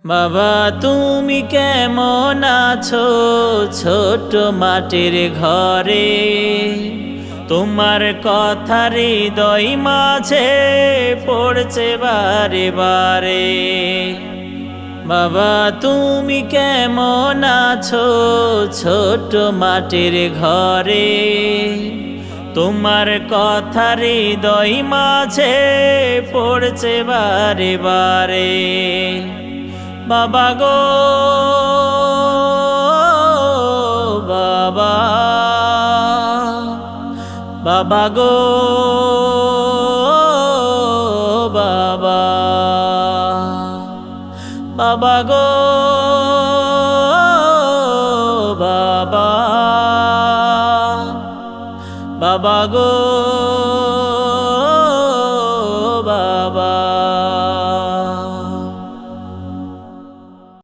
বাবা তুমি কেমন আছো ছোট মাটির ঘরে, তোমার কথা হৃদয় মাঝে পড়ছে বারে বারে। বাবা তুমি কেমন আছো ছোট মাটির ঘরে, তোমার কথা হৃদয় মাঝে পড়ছে বারে বারে। বাবা গো বাবা, বাবা গো বাবা, বাবা গো বাবা, বাবা গো